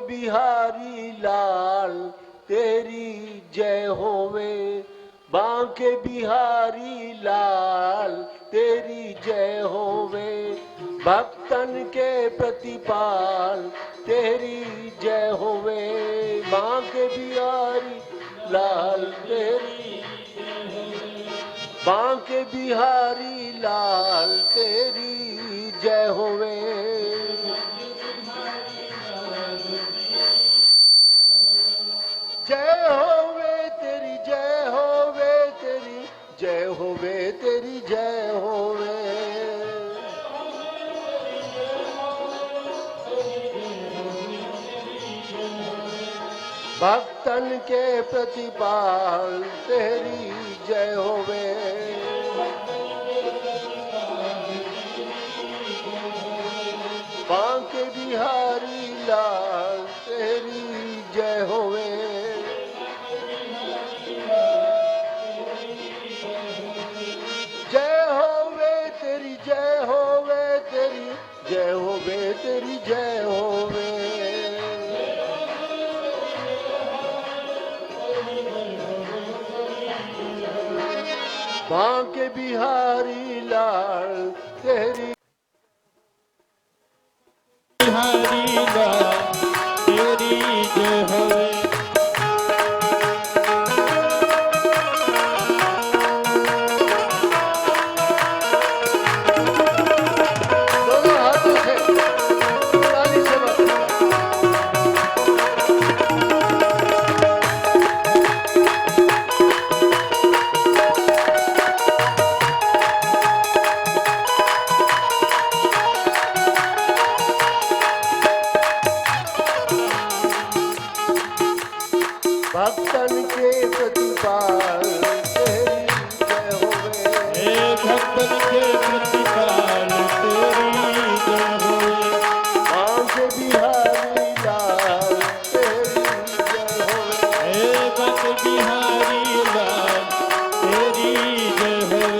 बिहारी लाल तेरी जय होवे, बांके बिहारी लाल तेरी जय होवे, भक्तन के प्रतिपाल तेरी जय होवे, बांके बिहारी लाल तेरी, बांके बिहारी लाल तेरी जय होवे। जय होवे तेरी जय होवे तेरी जय होवे तेरी जय होवे, भक्तन के प्रतिपाल तेरी जय होवे, बांके बिहारी लाल तेरी जय होवे। जय होवे तेरी जय होवे तेरी जय होवे तेरी जय होवे, बांके बिहारी लाल तेरी, बिहारी लाल तेरी जय होवे। दोनों हाथों से ताली से भक्तन के प्रतिपाल तेरी जय होवे, भक्तन के प्रतिपाल तेरी जय होवे, बांके बिहारी लाल तेरी जय होवे, बांके बिहारी लाल तेरी जय होवे।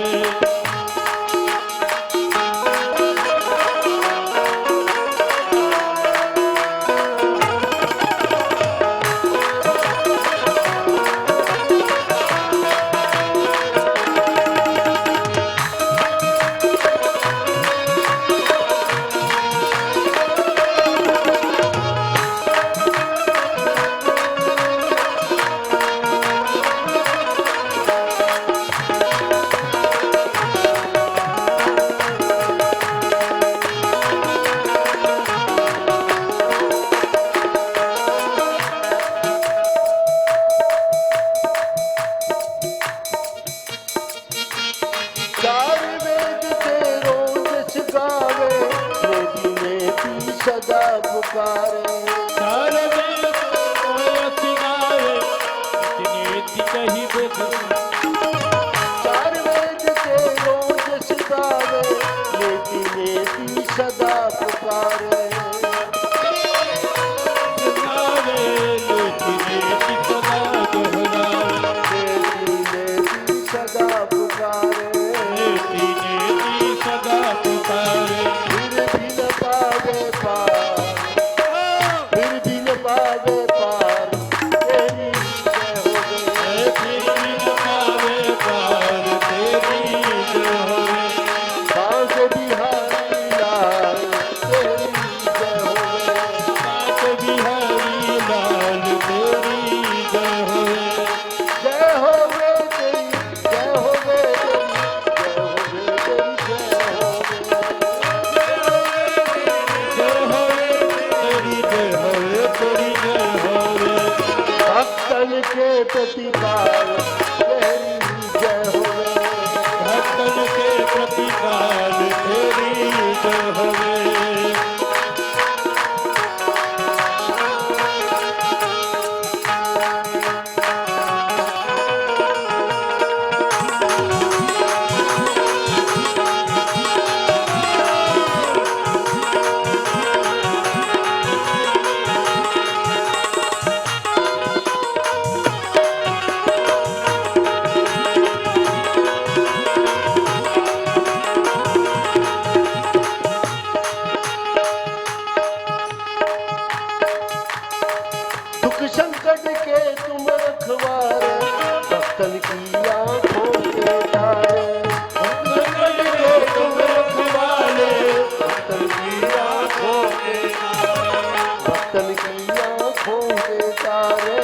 चार वेद तेरो जस गावे, नेति नेति सदा पुकारे, चार वेद यश गावे, नीति कही वेद, चार वेद तेरो जस गावे, नेति नेति सदा पुकारे, गावे नीति नीति सदा दोहरावे, नेति नेति सदा पुकारे, नीति नीति सदा पुकारे, फिर भी न पावे पार, फिर भी न पावे पार तेरी जय होवे, फिर भी न पावे पार तेरी जय होवे, बांके बिहारी लाल तेरी जय होवे, बांके बिहारी लाल तेरी जय होवे, जय होवे तेरी जय होवे तेरी जय होवे तेरी जय होवे, जय होवे तेरी जय होवे, भक्तन के प्रतिपाल तेरी जय होवे, भक्तन के प्रतिपाल तेरी जय होवे। भक्तन की आंखों के तारे,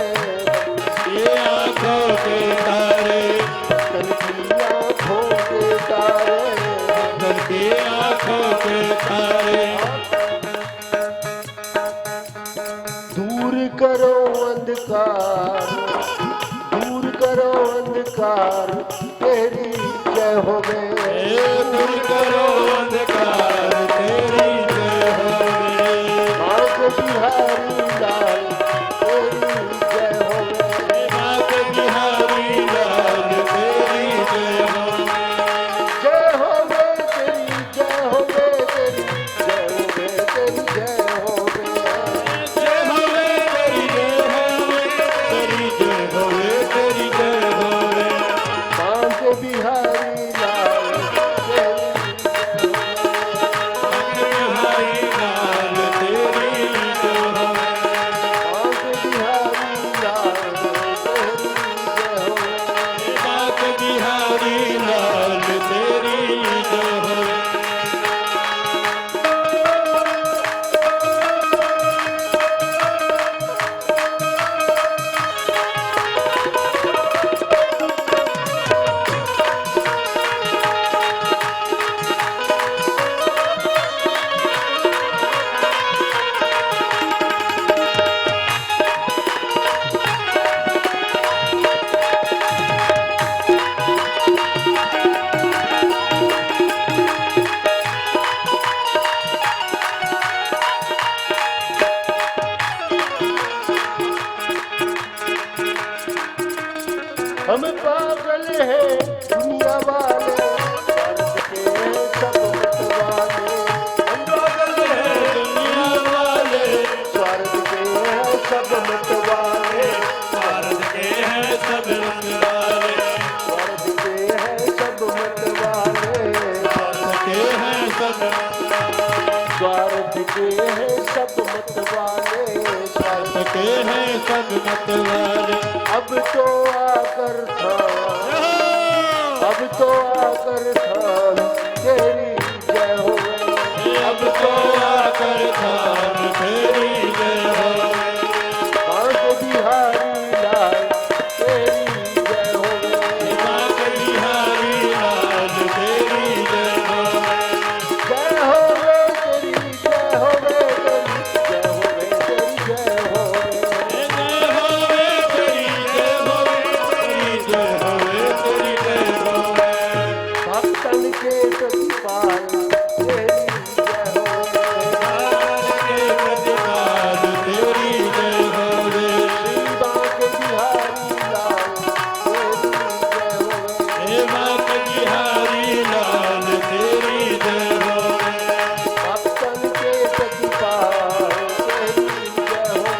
ये आंखों के तारे, भक्तन की आंखों के तारे, भक्तन की आंखों के तारे। दूर करो अंधकार, दूर करो अंधकार, तेरी जय हो ए दूर करो अंधकार, तेरी जय होवे। माँ के बिहारी लाल, तेरी जय हो माँ के बिहारी लाल, तेरी जय होवे। जय हो तेरी जय हो तेरी जय हो तेरी जय हो जय होवे तेरी जय होवे, तेरी जय होवे, तेरी जय होवे। माँ के बिहारी लाल, तेरी जय बिहारी लाल, तेरी जय होवे। माँ के बिहारी लाल, तेरी जय हो माँ के बिहारी लाल, तेरी जय होवे। हम पागल हैं दुनिया वाले, स्वर्ग के हैं सब मतवाले। हम पागल हैं दुनिया वाले, स्वर्ग के हैं सब मतवाले, भारत के हैं सब मतवाले, स्वर्ग के हैं सब मतवाले, भारत के हैं सब स्वार्थ के हैं सब मतवाले, भारत के हैं सब मतवाले। अब तो आकर था, अब तो आकर था, तेरी जय हो अब तो आकर थान तेरी जय होवे। माँ के बिहारी लाल, तेरी जय हो माँ के बिहारी लाल, तेरी जय होवे। जय हो तेरी जय हो तेरी जय हो तेरी जय हो जय होवे तेरी जय होवे, तेरी जय होवे, तेरी जय होवे। भक्तन के प्रतिपाल, तेरी जय हो भारत के प्रतिपाल, तेरी जय होवे। श्री माँ के बिहारी लाल, तेरी जय हो हे माँ के बिहारी लाल, तेरी जय होवे। भक्तन के प्रतिपाल, तेरी जय हो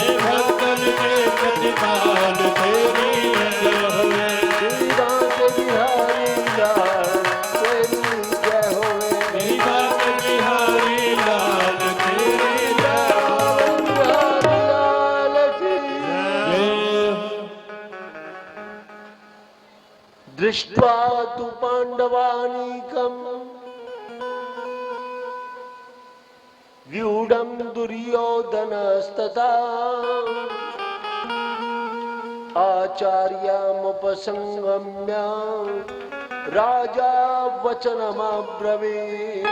हे भक्तन के प्रतिपाल, तेरी जय होवे। श्री माँ के बिहारी लाल, तेरी जय हो हे माँ के बिहारी लाल, तेरी जय होवे। बिहारी लाल की जय हो। दृष्ट्वा तु पाण्डवानीकम् व्यूढं दुर्योधनस्तथा आचार्यमुपसंगम्य राजा वचनमब्रवीत्।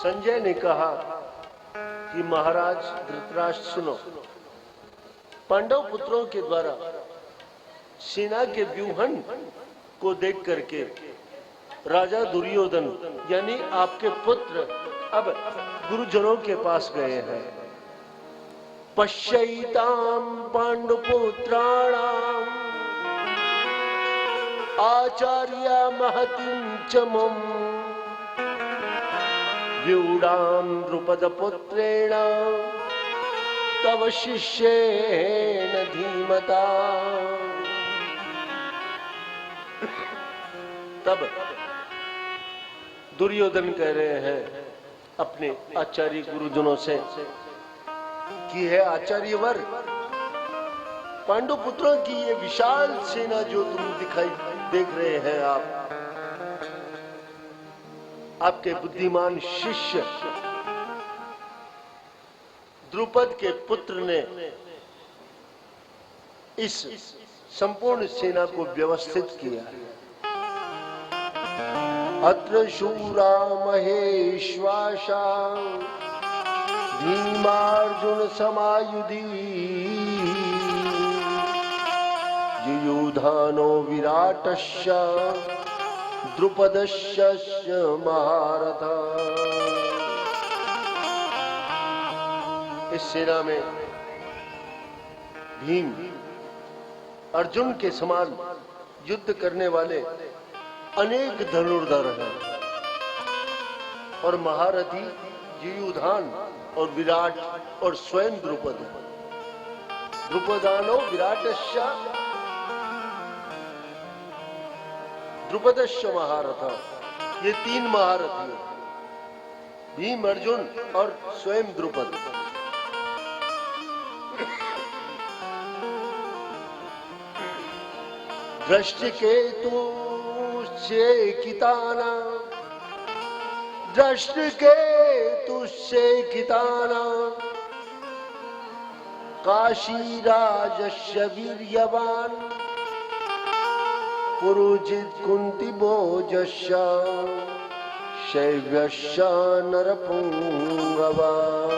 संजय ने कहा कि महाराज धृतराष्ट्र सुनो, पांडव पुत्रों के द्वारा सेना के व्यूहन को देख करके राजा दुर्योधन यानी आपके पुत्र अब गुरुजनों के पास गए हैं। पश्यैतां पांडुपुत्राणाम आचार्य महतिं च मम व्यूढां द्रुपदपुत्रेण तव शिष्येण धीमता। तब दुर्योधन कह रहे हैं अपने आचार्य गुरुजनों से कि है आचार्यवर, पांडु पुत्रों की ये विशाल सेना जो तुम दिखाई देख रहे हैं, आपके बुद्धिमान शिष्य द्रुपद के पुत्र ने इस संपूर्ण सेना को व्यवस्थित किया। अत्र शूरा महेश्वासा भीमार्जुन समायुधि युयुधानो विराटस्य द्रुपदस्य महारथा। इस सेना में भीम अर्जुन के समान युद्ध करने वाले अनेक धनुर्धर हैं और महारथी युयुधान और विराट और स्वयं द्रुपद है। द्रुपदानो विराटस्य द्रुपदस्य महारथा, ये तीन महारथी हैं, भीम अर्जुन और स्वयं द्रुपद। दृष्टिकेतु शेकिताना दृष्टिकेतुश्चेकिताना काशीराजस्य वीर्यवान् पुरुजित कुन्तिभोजस्य शैव्यस्य नरपुङ्गवान्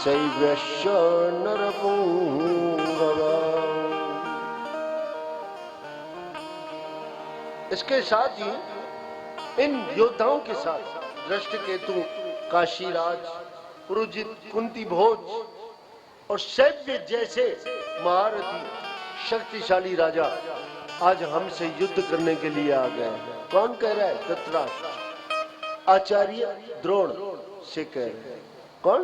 शैव्यस्य नरपुङ्गवान्। इसके साथ ही इन योद्धाओं के साथ दृष्टिकेतु, काशीराज, पुरुजित, कुंतीभोज और शैव्य जैसे महारथी शक्तिशाली राजा आज हमसे युद्ध करने के लिए आ गए हैं। कौन कह रहा है? धृतराष्ट्र आचार्य द्रोण से कह रहे हैं। कौन?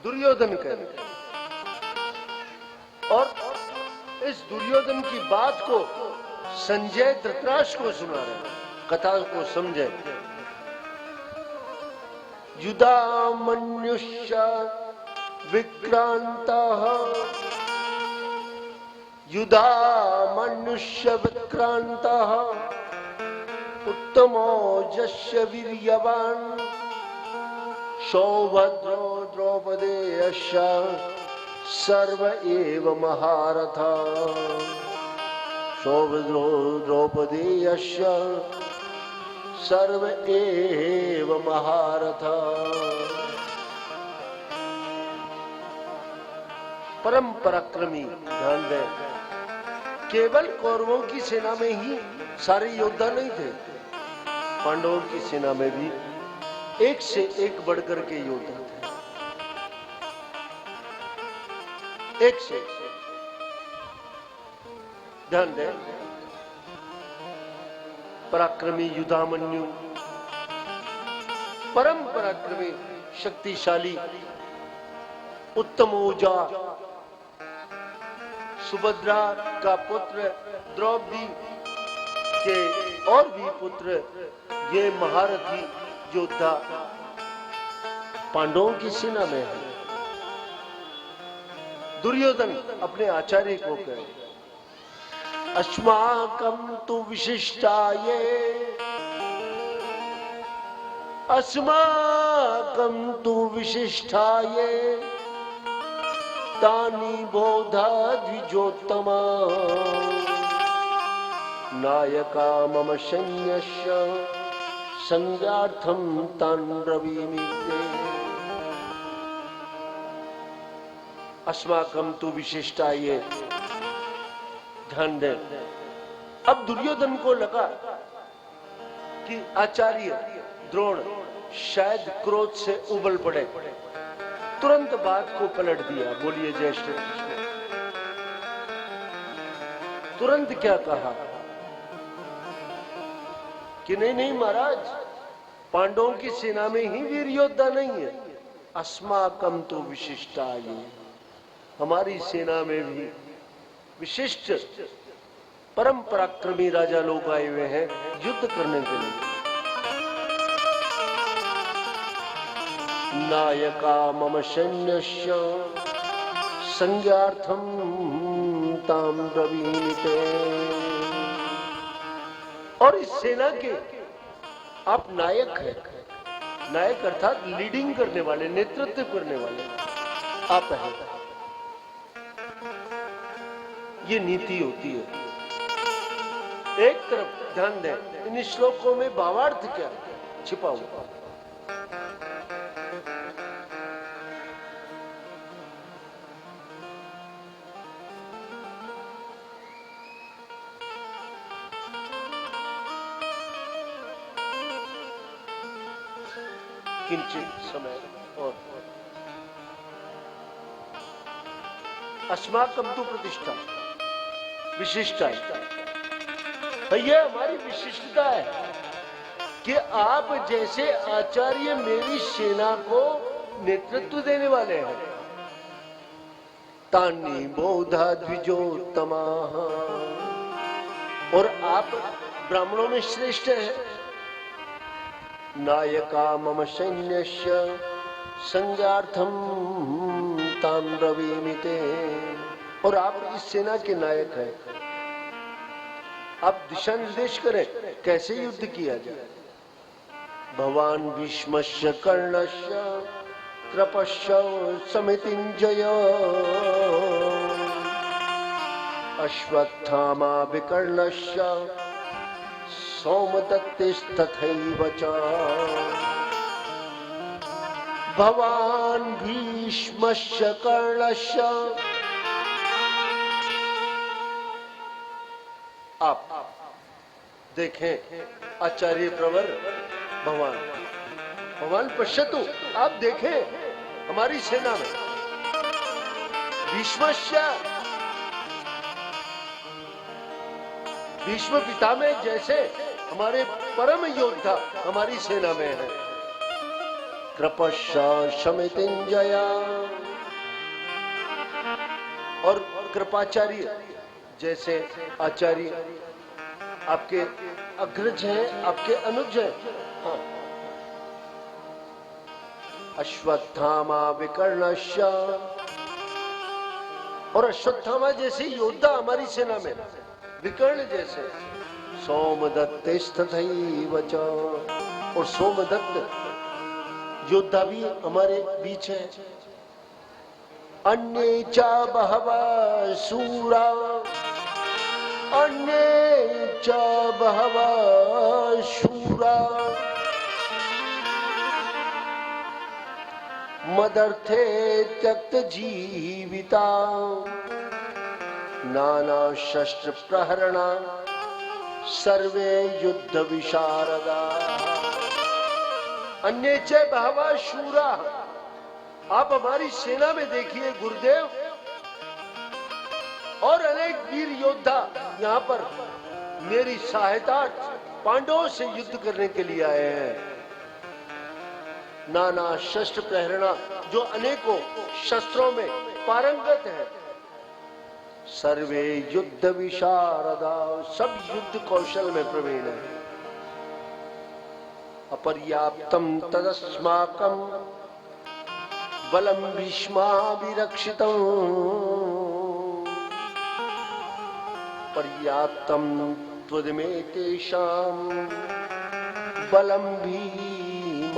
दुर्योधन कह रहे हैं। और इस दुर्योधन की बात को संजय धृतराष्ट्र को सुना रहे हैं। कथा को समझे। युधामन्युश्च विक्रांतः युधामन्युश्च विक्रांतः उत्तमोजस्य वीर्यवान् सौभद्रो द्रौपदेयश्च सर्व एव महारथा सौभद्रो द्रौपदेयश्च सर्व एव महारथा। परम पराक्रमी, ध्यान दें, केवल कौरवों की सेना में ही सारे योद्धा नहीं थे, पांडवों की सेना में भी एक से एक बढ़कर के योद्धा थे। एक से एक। ध्यान दें, पराक्रमी युधामन्यु, परम पराक्रमी शक्तिशाली उत्तम ऊर्जा सुभद्रा का पुत्र द्रौपदी के और भी पुत्र, ये महारथी योद्धा पांडवों की सेना में है। दुर्योधन अपने आचार्य को कहे, अस्माकं तु विशिष्टाये अस्माकं तु विशिष्टाये तानि बोधा द्विजोत्तमा नायका मम सैन्यस्य संज्ञार्थं तान् ब्रवीमि ते। अस्माकं तु विशिष्टाये। ध्यान दें, अब दुर्योधन को लगा कि आचार्य द्रोण शायद क्रोध से उबल पड़े, तुरंत बात को पलट दिया। बोलिए जय श्री कृष्ण। तुरंत क्या कहा कि नहीं नहीं महाराज, पांडवों की सेना में ही वीर योद्धा नहीं है। अस्माकं तु विशिष्टाये, हमारी सेना में भी विशिष्ट परम पराक्रमी राजा लोग आए हुए हैं युद्ध करने के लिए। नायका मम सैन्यस्य संज्ञार्थं तां ब्रवीमि ते। और इस सेना के आप नायक हैं, नायक अर्थात लीडिंग करने वाले, नेतृत्व करने वाले आप हैं। ये नीति होती है। एक तरफ ध्यान दें, इन श्लोकों में भावार्थ क्या छिपा हुआ। किंचित समय और अस्माकं तु प्रतिष्ठा विशिष्टा है। ये हमारी विशिष्टता है कि आप जैसे आचार्य मेरी सेना को नेतृत्व देने वाले हैं। तानी बौद्धा द्विजोत्तमा, और आप ब्राह्मणों में श्रेष्ठ हैं। नायका मम सैन्यस्य संज्ञार्थम तान् ब्रवीमि ते, और आप इस सेना के नायक हैं। आप दिशा निर्देश करें कैसे युद्ध किया जाए। भवान भीष्मस्य कर्णस्य कृपस्य समितिञ्जय, अश्वत्थामा विकर्णस्य सोमदत्तिस्तथैव च। भवान भीष्मस्य कर्णस्य, आप देखें आचार्य प्रवर भगवान पश्यतु, आप देखें हमारी सेना में भीष्म पितामह जैसे हमारे परम योद्धा हमारी सेना में है। कृपश्च समितिञ्जया, और कृपाचार्य जैसे आचार्य आपके अग्रज हैं, आपके अनुज हैं। हाँ। अश्वत्थामा विकर्णस्य, और अश्वत्थामा जैसे योद्धा हमारी सेना में, विकर्ण जैसे। सोमदत्तिस्तथैव च, और सोमदत्त योद्धा भी हमारे बीच है। अन्ये च बहवः शूरा, अन्ये च बहवः शूरा, मदर्थे त्यक्त जीविता, नाना शस्त्र प्रहरणा सर्वे युद्ध विशारदा। अन्ये च बहवः शूरा, आप हमारी सेना में देखिए गुरुदेव, और अनेक वीर योद्धा यहाँ पर मेरी सहायता पांडवों से युद्ध करने के लिए आए हैं। नाना शस्त्र प्रहरणा, जो अनेकों शस्त्रों में पारंगत है। सर्वे युद्ध विशारदा, सब युद्ध कौशल में प्रवीण है। अपर्याप्तम तदस्माकं बलम भीष्माभिरक्षितम्, पर्याप्तम त्वदमेतेषां बलम भीमाभिरक्षितम्।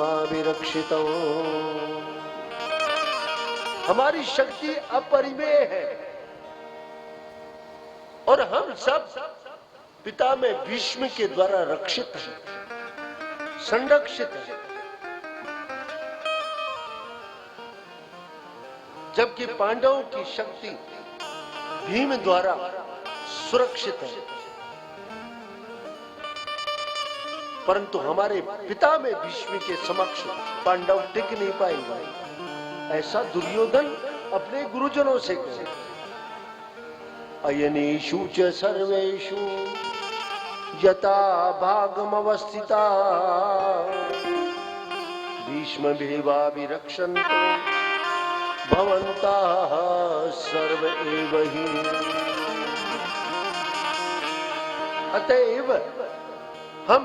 हमारी शक्ति अपरिमेय है, और हम सब पिता में भीष्म के द्वारा रक्षित हैं, संरक्षित हैं। जबकि पांडवों की शक्ति भीम द्वारा सुरक्षित है, परंतु हमारे पिता में भीष्म के समक्ष पांडव टिक नहीं पाएंगे। ऐसा दुर्योधन अपने गुरुजनों से कहे। अयनेषु च सर्वेषु यथा भागमवस्थिता, भीष्मभिवाभिरक्षन्तु भवन्तः सर्व एव हि। अतएव हम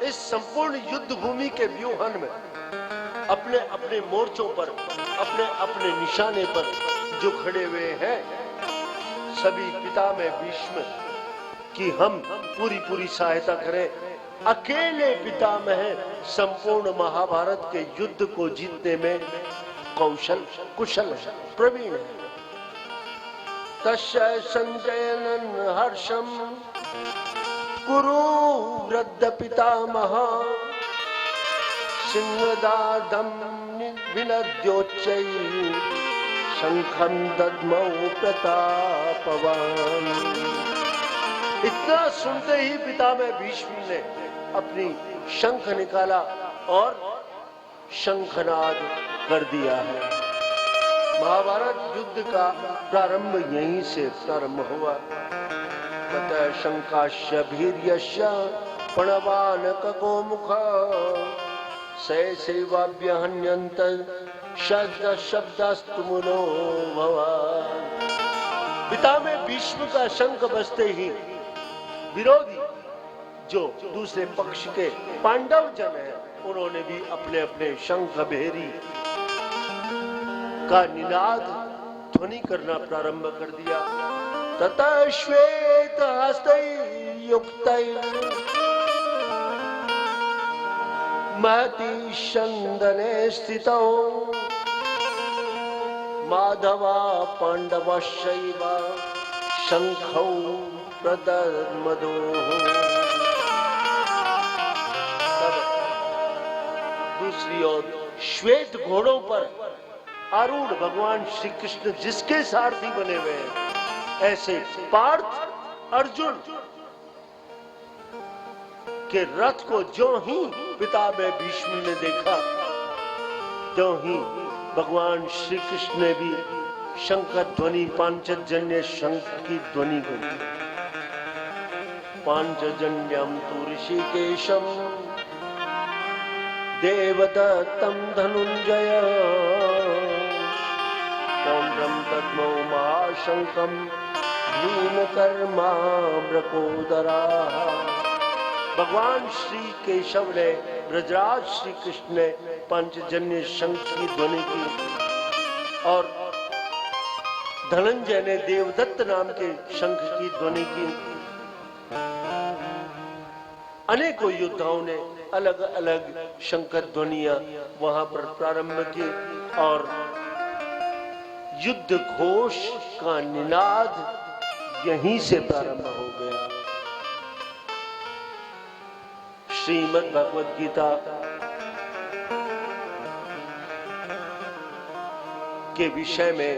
इस संपूर्ण युद्ध भूमि के व्यूहन में अपने अपने मोर्चों पर, अपने अपने निशाने पर जो खड़े हुए हैं, सभी पितामह भीष्म की हम पूरी पूरी सहायता करें। अकेले पितामह संपूर्ण महाभारत के युद्ध को जीतने में कुशल है, प्रवीण है। तस्य संजयन हर्षम कुरु वृद्ध पितामह सिंहदादम विनद्योच्चै शंखम दद्मौ प्रतापवान। इतना सुनते ही पितामह भीष्म ने अपनी शंख निकाला और शंखनाद कर दिया है। महाभारत युद्ध का प्रारंभ यहीं से प्रारंभ हुआ। ततः शंकाश्य भीर्यश्य प्रणवानको मुख सैसेवाभ्यहन्यन्त शब्दस्तु मुनो भवान्। पितामह भीष्म का शंख बजते ही विरोधी जो दूसरे पक्ष के पांडव जन हैं, उन्होंने भी अपने अपने शंख भेरी का निनाद ध्वनि करना प्रारंभ कर दिया। ततः श्वेत हस्तै युक्तै महति चंदने स्थितौ माधवा पांडवश्चैव शंखौ प्रदद्मदो। दूसरी ओर श्वेत घोड़ों पर आरूढ़ भगवान श्री कृष्ण जिसके सारथी बने हुए हैं, ऐसे पार्थ अर्जुन के रथ को जो ही पितामह भीष्म ने देखा, त्यों ही भगवान श्री कृष्ण ने भी शंख ध्वनि पांचजन्य शंख की ध्वनि करी। पांचजन्यम तु ऋषिकेशम देवदत्तम धनुंजय पौंड्रम दद्मौ महाशंखम भीमकर्माम्रकोदरा। भगवान श्री केशव ने, ब्रजराज श्री कृष्ण ने पंचजन्य शंख की ध्वनि की और धनंजय ने देवदत्त नाम के शंख की ध्वनि की। अनेकों योद्धाओं ने अलग अलग शंख ध्वनियां वहां पर प्रारंभ की और युद्ध घोष का निनाद यहीं से प्रारंभ हो गया। श्रीमद् भगवद गीता के विषय में